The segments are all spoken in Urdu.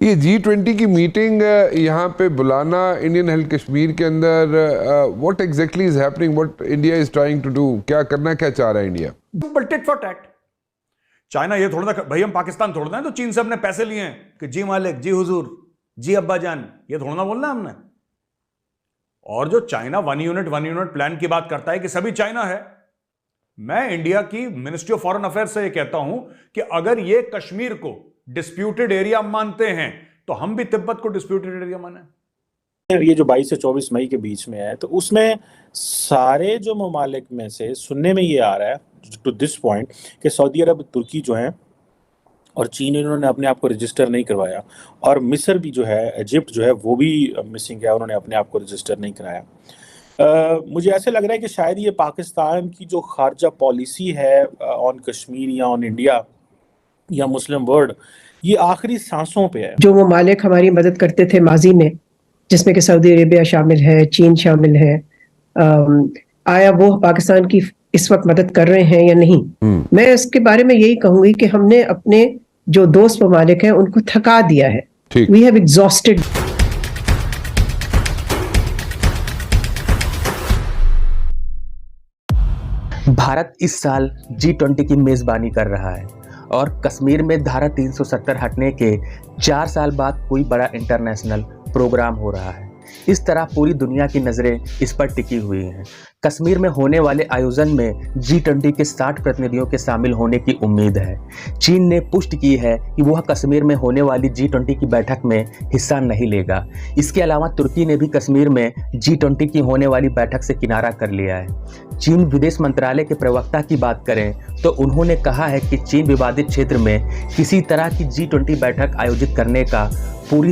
یہ G20 کی میٹنگ یہاں پہ بلانا انڈین ہیلتھ کشمیر کے اندر what exactly is happening, what India is trying to do, کیا کرنا کیا چاہ رہا ہے India? Simple tit for tat. China یہ تھوڑا نا بھائی ہم پاکستان تھوڑا نا تو چین سے ہم نے پیسے لیے ہیں کہ جی مالک جی حضور جی ابا جان، یہ تھوڑا نا بولنا ہم نے. اور جو چائنا ون یونٹ پلان کی بات کرتا ہے کہ سبھی چائنا ہے، میں انڈیا کی منسٹری آف فارن افیئر سے یہ کہتا ہوں کہ اگر یہ کشمیر کو ڈسپیوٹڈ ایریا مانتے ہیں تو ہم بھی تبت کو ڈسپیوٹڈ ایریا مانیں. یہ جو 22 سے 24 مئی کے بیچ میں ہے، تو اس میں سارے جو ممالک میں سے سننے میں یہ آ رہا ہے ٹو دس پوائنٹ کہ سعودی عرب، ترکی جو ہیں اور چین، انہوں نے اپنے آپ کو رجسٹر نہیں کروایا، اور مصر بھی جو ہے، ایجپٹ جو ہے وہ بھی مسنگ ہے، انہوں نے اپنے آپ کو رجسٹر نہیں کرایا. مجھے ایسے لگ رہا ہے کہ شاید یہ پاکستان کی جو خارجہ پالیسی ہے آن کشمیر یا آن انڈیا یا مسلم ورلڈ، یہ آخری سانسوں پہ ہے. جو ممالک ہماری مدد کرتے تھے ماضی میں، جس میں کہ سعودی عربیہ شامل ہے، چین شامل ہے، آیا وہ پاکستان کی اس وقت مدد کر رہے ہیں یا نہیں؟ میں اس کے بارے میں یہی کہوں گی کہ ہم نے اپنے جو دوست ممالک ہیں ان کو تھکا دیا ہے. We have exhausted. بھارت اس سال G20 کی میزبانی کر رہا ہے، اور کشمیر میں دھارا 370 ہٹنے کے 4 سال بعد کوئی بڑا انٹرنیشنل پروگرام ہو رہا ہے. اس طرح پوری دنیا کی نظریں اس پر ٹکی ہوئی ہیں. کشمیر میں ہونے والے آیوجن میں G20 کے 60 پرتیندھیوں کے شامل ہونے کی امید ہے. چین نے پشٹ کی ہے کہ وہ کشمیر میں ہونے والی G20 کی بیٹھک میں حصہ نہیں لے گا. اس کے علاوہ ترکی نے بھی کشمیر میں G20 کی ہونے والی بیٹھک سے کنارہ کر لیا ہے. چین ودیش منترالیہ کے پروکتا کی بات کریں تو انہوں نے کہا ہے کہ چین ووادت چھیتر میں کسی طرح کی G20 بیٹھک آیوجت کرنے کا پوری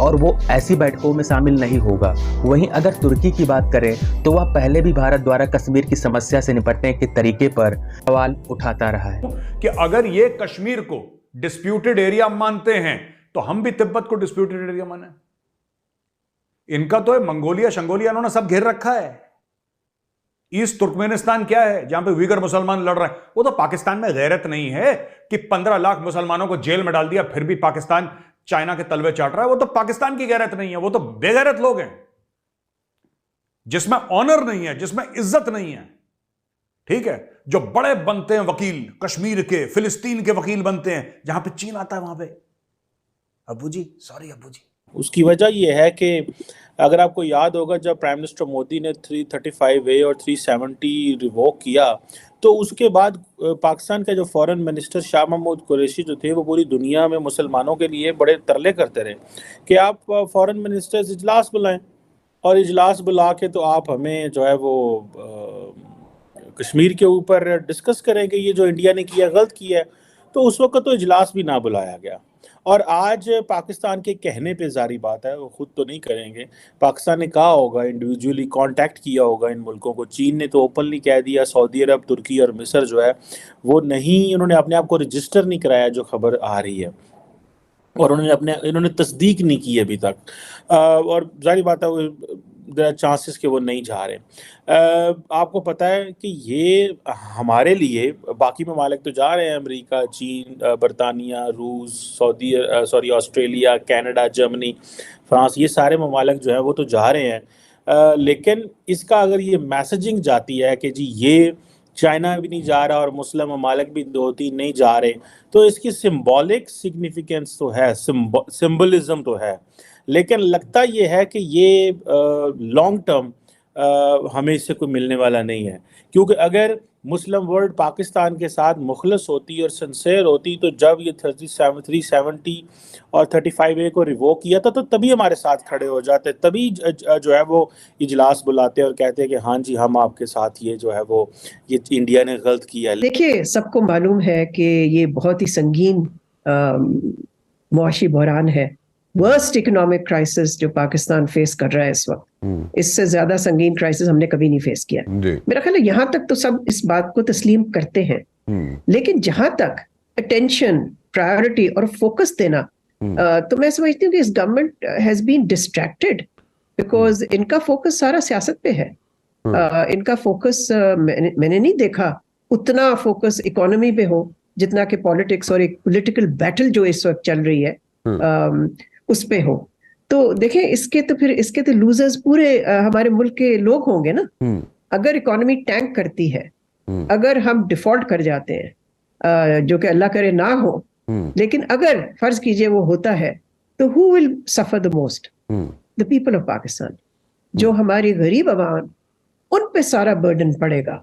اور وہ ایسی بیٹھکوں میں شامل نہیں ہوگا. وہیں اگر ترکی کی بات کریں تو وہ پہلے بھی بھارت دوارا کشمیر کی سمسیا سے نپٹنے کے طریقے پر سوال اٹھاتا رہا ہے کہ اگر یہ کشمیر کو ڈسپیوٹڈ ایریا مانتے ہیں تو ہم بھی تبت کو ڈسپیوٹڈ ایریا مانیں. ان کا تو منگولیا شنگولیا انہوں نے سب گھیر رکھا ہے. ایسٹ ترکمانستان کیا ہے جہاں پہ ویگر مسلمان لڑ رہے ہیں؟ وہ تو پاکستان میں غیرت نہیں ہے کہ 15 لاکھ مسلمانوں کو جیل میں ڈال دیا پھر بھی پاکستان چائنا کے تلوے چاٹ رہا ہے. وہ تو پاکستان کی غیرت نہیں ہے، وہ تو بے غیرت لوگ ہیں جس میں آنر نہیں ہے، جس میں عزت نہیں ہے. ٹھیک ہے، جو بڑے بنتے ہیں وکیل کشمیر کے، فلسطین کے وکیل بنتے ہیں، جہاں پہ چین آتا ہے وہاں پہ ابو جی سوری ابو جی. اس کی وجہ یہ ہے کہ اگر آپ کو یاد ہوگا جب پرائم منسٹر مودی نے 335A اور 370 ریووک کیا، تو اس کے بعد پاکستان کا جو فورن منسٹر شاہ محمود قریشی جو تھے، وہ پوری دنیا میں مسلمانوں کے لیے بڑے ترلے کرتے رہے کہ آپ فورن منسٹرز اجلاس بلائیں، اور اجلاس بلا کے تو آپ ہمیں جو ہے وہ کشمیر کے اوپر ڈسکس کریں کہ یہ جو انڈیا نے کیا غلط کیا ہے. تو اس وقت تو اجلاس بھی نہ بلایا گیا. اور آج پاکستان کے کہنے پہ ظاہری بات ہے، وہ خود تو نہیں کریں گے، پاکستان نے کہا ہوگا، انڈیویجولی کانٹیکٹ کیا ہوگا ان ملکوں کو. چین نے تو اوپنلی کہہ دیا، سعودی عرب، ترکی اور مصر جو ہے وہ نہیں، انہوں نے اپنے آپ کو رجسٹر نہیں کرایا جو خبر آ رہی ہے، اور انہوں نے تصدیق نہیں کی ابھی تک. اور ظاہری بات ہے دیر آر چانسز کہ وہ نہیں جا رہے. آپ کو پتہ ہے کہ یہ ہمارے لیے، باقی ممالک تو جا رہے ہیں، امریکہ، چین، برطانیہ، روس، آسٹریلیا، کینیڈا، جرمنی، فرانس، یہ سارے ممالک جو ہیں وہ تو جا رہے ہیں. لیکن اس کا اگر یہ میسیجنگ جاتی ہے کہ جی یہ چائنا بھی نہیں جا رہا اور مسلم ممالک بھی 2-3 نہیں جا رہے، تو اس کی سمبولک سگنیفیکنس تو ہے، سمبلزم تو ہے. لیکن لگتا یہ ہے کہ یہ لانگ ٹرم ہمیں اس سے کوئی ملنے والا نہیں ہے. کیونکہ اگر مسلم ورلڈ پاکستان کے ساتھ مخلص ہوتی اور سنسیئر ہوتی، تو جب یہ 370 اور 35A کو ریووک کیا تھا تو تبھی ہمارے ساتھ کھڑے ہو جاتے، تبھی جو ہے وہ اجلاس بلاتے اور کہتے کہ ہاں جی ہم آپ کے ساتھ، یہ جو ہے وہ یہ انڈیا نے غلط کیا. دیکھیے، سب کو معلوم ہے کہ یہ بہت ہی سنگین معاشی بحران ہے. ورسٹ اکنامک کرائسس جو پاکستان فیس کر رہا ہے اس وقت، اس سے زیادہ سنگین کرائسس ہم نے کبھی نہیں فیس کیا. میرا خیال ہے یہاں تک تو سب اس بات کو تسلیم کرتے ہیں، لیکن جہاں تک اٹینشن، پرائیورٹی اور فوکس دینا، تو میں سمجھتی ہوں کہ اس government has been distracted, because ان کا فوکس سارا سیاست پہ ہے. ان کا فوکس میں نے نہیں دیکھا اتنا فوکس اکانومی پہ ہو جتنا کہ پالیٹکس اور ایک پولیٹیکل بیٹل جو اس وقت چل رہی ہے اس پہ ہو. تو دیکھیں اس کے تو لوزرز پورے ہمارے ملک کے لوگ ہوں گے نا. اگر اکانومی ٹینک کرتی ہے, اگر ہم ڈیفالٹ کر جاتے ہیں, جو کہ اللہ کرے نہ ہو, لیکن اگر فرض کیجئے وہ ہوتا ہے, تو who will suffer the most? The people of Pakistan. جو ہماری غریب عوام, ان پہ سارا برڈن پڑے گا.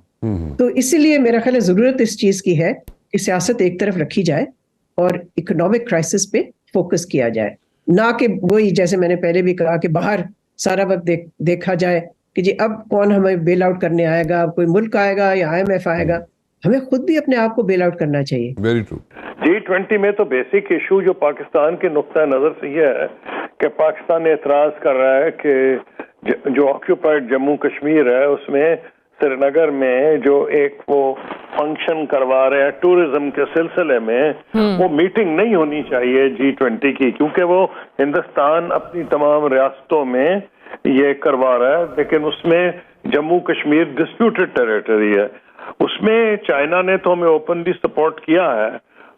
تو اسی لیے میرا خیال ہے ضرورت اس چیز کی ہے کہ سیاست ایک طرف رکھی جائے اور اکنامک کرائسس پہ فوکس کیا جائے, نہ کہ وہی جیسے میں نے پہلے بھی کہا کہ باہر سارا وقت دیکھا جائے کہ جی اب کون ہمیں بیل آؤٹ کرنے آئے گا, کوئی ملک آئے گا یا IMF آئے گا. ہمیں خود بھی اپنے آپ کو بیل آؤٹ کرنا چاہیے. Very true. G20 میں تو بیسک ایشو جو پاکستان کے نقطہ نظر سے یہ ہے کہ پاکستان اعتراض کر رہا ہے کہ جو آکیوپائڈ جموں کشمیر ہے اس میں سری نگر میں جو ایک وہ فنکشن کروا رہے ہیں ٹورزم کے سلسلے میں, وہ میٹنگ نہیں ہونی چاہیے G20 کی, کیونکہ وہ ہندوستان اپنی تمام ریاستوں میں یہ کروا رہا ہے, لیکن اس میں جموں کشمیر ڈسپیوٹڈ ٹیریٹری ہے. اس میں چائنا نے تو ہمیں اوپنلی سپورٹ کیا ہے.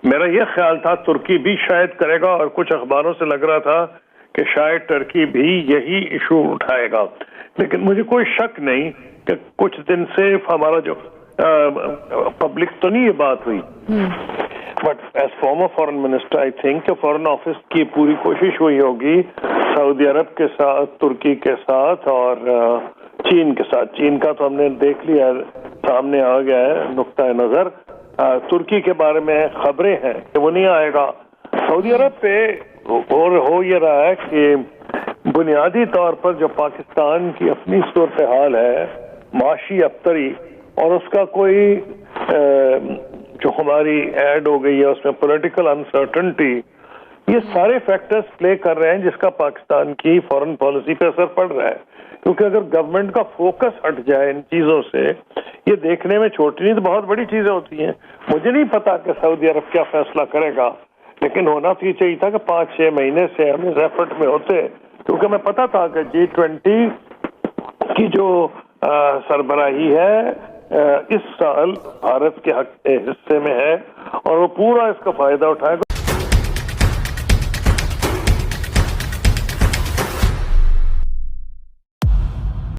میرا یہ خیال تھا ترکی بھی شاید کرے گا, اور کچھ اخباروں سے لگ رہا تھا کہ شاید ترکی بھی یہی ایشو اٹھائے گا, لیکن مجھے کوئی شک نہیں کہ کچھ دن سے ہمارا جو پبلک تو نہیں یہ بات ہوئی, but as former foreign minister I think کہ فارن آفس کی پوری کوشش ہوئی ہوگی سعودی عرب کے ساتھ, ترکی کے ساتھ اور چین کے ساتھ. چین کا تو ہم نے دیکھ لیا, سامنے آ گیا ہے نقطہ نظر. ترکی کے بارے میں خبریں ہیں کہ وہ نہیں آئے گا. سعودی عرب پہ اور ہو یہ رہا ہے کہ بنیادی طور پر جو پاکستان کی اپنی صورتحال ہے, معاشی ابتری, اور اس کا کوئی جو ہماری ایڈ ہو گئی ہے اس میں پولیٹیکل انسرٹنٹی, یہ سارے فیکٹرز پلے کر رہے ہیں جس کا پاکستان کی فورن پالیسی پہ اثر پڑ رہا ہے. کیونکہ اگر گورنمنٹ کا فوکس ہٹ جائے ان چیزوں سے, یہ دیکھنے میں چھوٹی نہیں تو بہت بڑی چیزیں ہوتی ہیں. مجھے نہیں پتا کہ سعودی عرب کیا فیصلہ کرے گا, لیکن ہونا تو یہ چاہیے تھا کہ 5-6 مہینے سے ہم اس ایفرٹ میں ہوتے, کیونکہ میں پتا تھا کہ G20 کی جو سربراہی ہے اس سال بھارت کے حصے میں ہے, اور وہ پورا اس کا فائدہ اٹھائے گا.